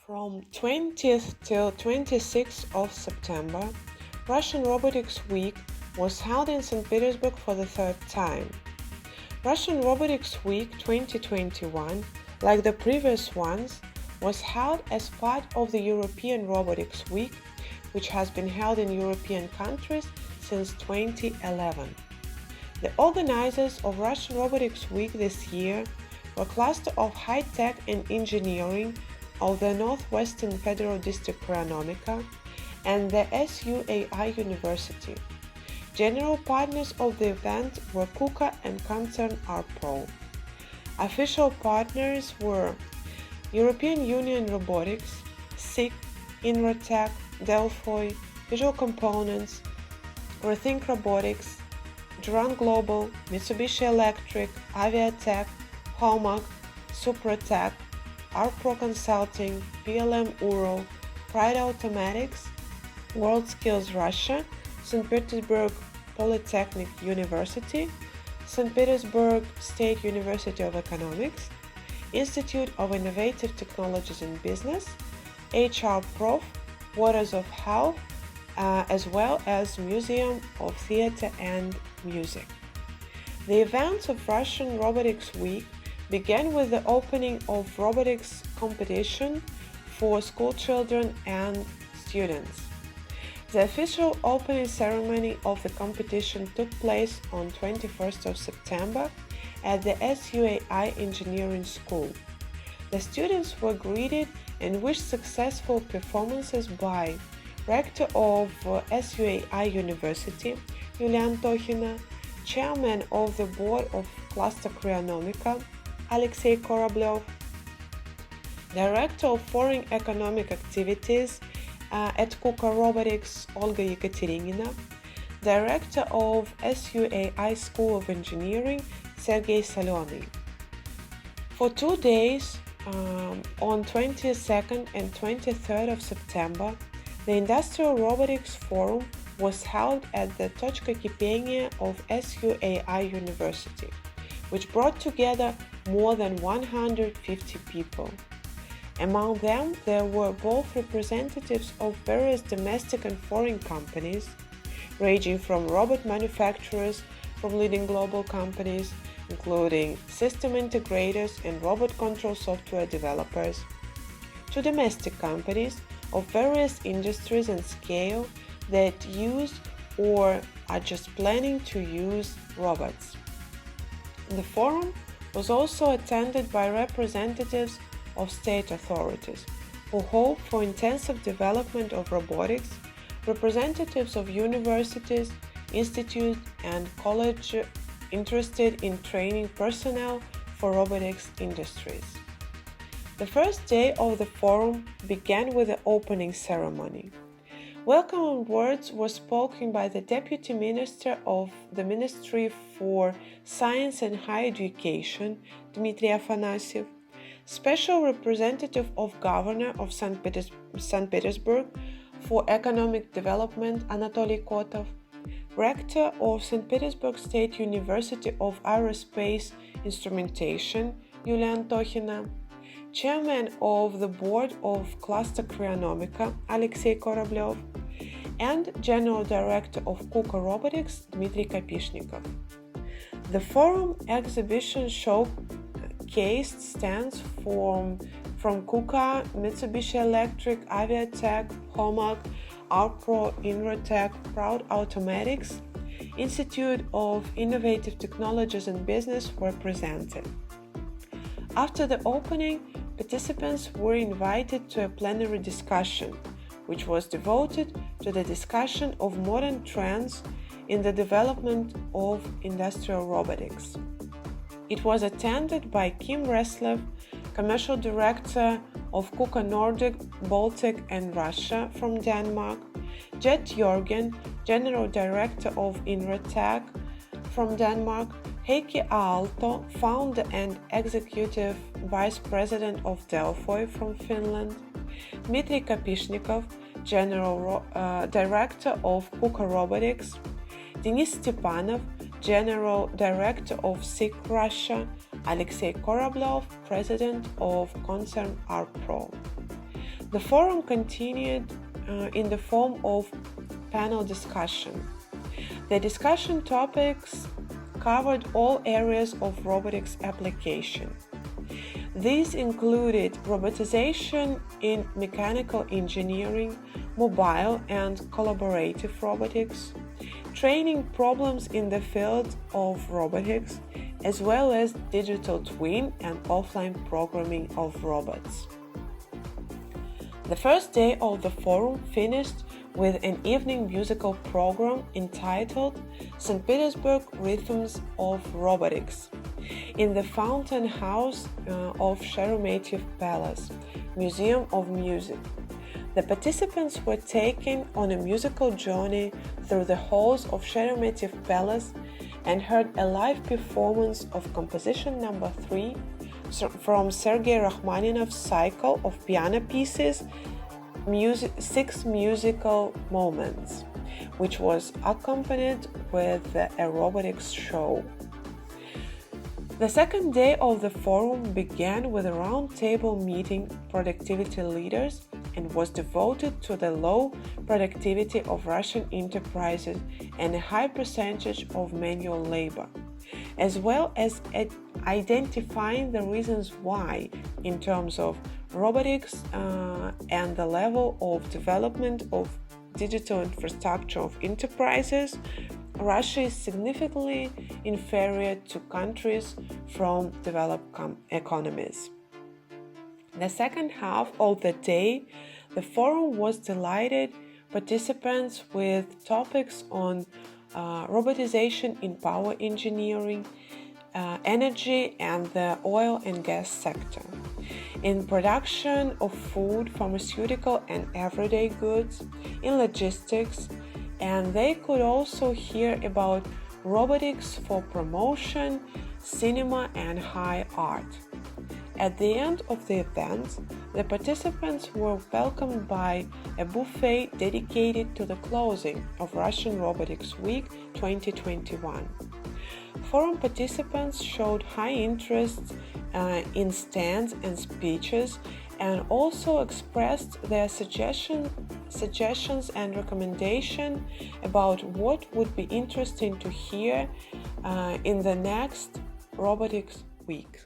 From 20th till 26th of September, Russian Robotics Week was held in St. Petersburg for the third time. Russian Robotics Week 2021, like the previous ones, was held as part of the European Robotics Week, which has been held in European countries since 2011. The organizers of Russian Robotics Week this year were a cluster of high-tech and engineering of the Northwestern Federal District Aeronautica and the SUAI University. General partners of the event were KUKA and Concern R-Pro. Official partners were European Union Robotics, SICK, Inrotech, Delphi, Visual Components, Rethink Robotics, Duran Global, Mitsubishi Electric, Aviatech, Homag, Supratech, R-Pro Consulting, PLM Uro, Pride Automatics, WorldSkills Russia, St. Petersburg Polytechnic University, St. Petersburg State University of Economics, Institute of Innovative Technologies in Business, HR Prof, Waters of Health, as well as Museum of Theatre and Music. The events of Russian Robotics Week began with the opening of robotics competition for school children and students. The official opening ceremony of the competition took place on 21st of September at the SUAI Engineering School. The students were greeted and wished successful performances by Rector of SUAI University, Yulia Antokhina, Chairman of the Board of Cluster Aeronautica, Alexei Koroblев, Director of Foreign Economic Activities at KUKA Robotics, Olga Yekaterinina, Director of SUAI School of Engineering, Sergei Solony. For 2 days, on 22nd and 23rd of September, the Industrial Robotics Forum was held at the Tochka Kipenia of SUAI University, which brought together more than 150 people. Among them, there were both representatives of various domestic and foreign companies, ranging from robot manufacturers from leading global companies, including system integrators and robot control software developers, to domestic companies of various industries and scale that use or are just planning to use robots. The forum was also attended by representatives of state authorities who hope for intensive development of robotics, representatives of universities, institutes, and colleges interested in training personnel for robotics industries. The first day of the forum began with the opening ceremony. Welcome words were spoken by the Deputy Minister of the Ministry for Science and Higher Education, Dmitry Afanasyev, Special Representative of Governor of St. Petersburg for Economic Development, Anatoly Kotov, Rector of St. Petersburg State University of Aerospace Instrumentation, Yulia Antokhina, Chairman of the Board of Cluster Aeronautica, Alexei Koroblев, and General Director of KUKA Robotics, Dmitry Kapishnikov. The forum exhibition showcased stands from KUKA, Mitsubishi Electric, Aviatech, Homag, R-Pro, Inrotech, Proud Automatics, Institute of Innovative Technologies and Business were presented. After the opening, participants were invited to a plenary discussion, which was devoted to the discussion of modern trends in the development of industrial robotics. It was attended by Kim Reslev, Commercial Director of KUKA Nordic, Baltic and Russia from Denmark, Jet Jorgen, General Director of Inrotech from Denmark, Heikki Aalto, Founder and Executive Vice President of Delphi from Finland, Dmitry Kapishnikov, General Director of KUKA Robotics, Denis Stepanov, General Director of SICK Russia, Alexei Koroblев, President of Concern R-Pro. The forum continued in the form of panel discussion. The discussion topics covered all areas of robotics application. These included robotization in mechanical engineering, mobile and collaborative robotics, training problems in the field of robotics, as well as digital twin and offline programming of robots. The first day of the forum finished with an evening musical program entitled St. Petersburg Rhythms of Robotics in the Fountain House of Sheremetyev Palace, Museum of Music. The participants were taken on a musical journey through the halls of Sheremetyev Palace and heard a live performance of composition number 3 from Sergei Rachmaninoff's cycle of piano pieces, 6 musical moments, which was accompanied with a robotics show. The second day of the forum began with a roundtable meeting productivity leaders and was devoted to the low productivity of Russian enterprises and a high percentage of manual labor, as well as identifying the reasons why, in terms of robotics and the level of development of digital infrastructure of enterprises, Russia is significantly inferior to countries from developed economies. The second half of the day, the forum was delighted participants with topics on robotization in power engineering, energy and the oil and gas sector, in production of food, pharmaceutical and everyday goods, in logistics, and they could also hear about robotics for promotion, cinema and high art. At the end of the event, the participants were welcomed by a buffet dedicated to the closing of Russian Robotics Week 2021. Forum participants showed high interest in stands and speeches and also expressed their suggestions and recommendations about what would be interesting to hear in the next Robotics Week.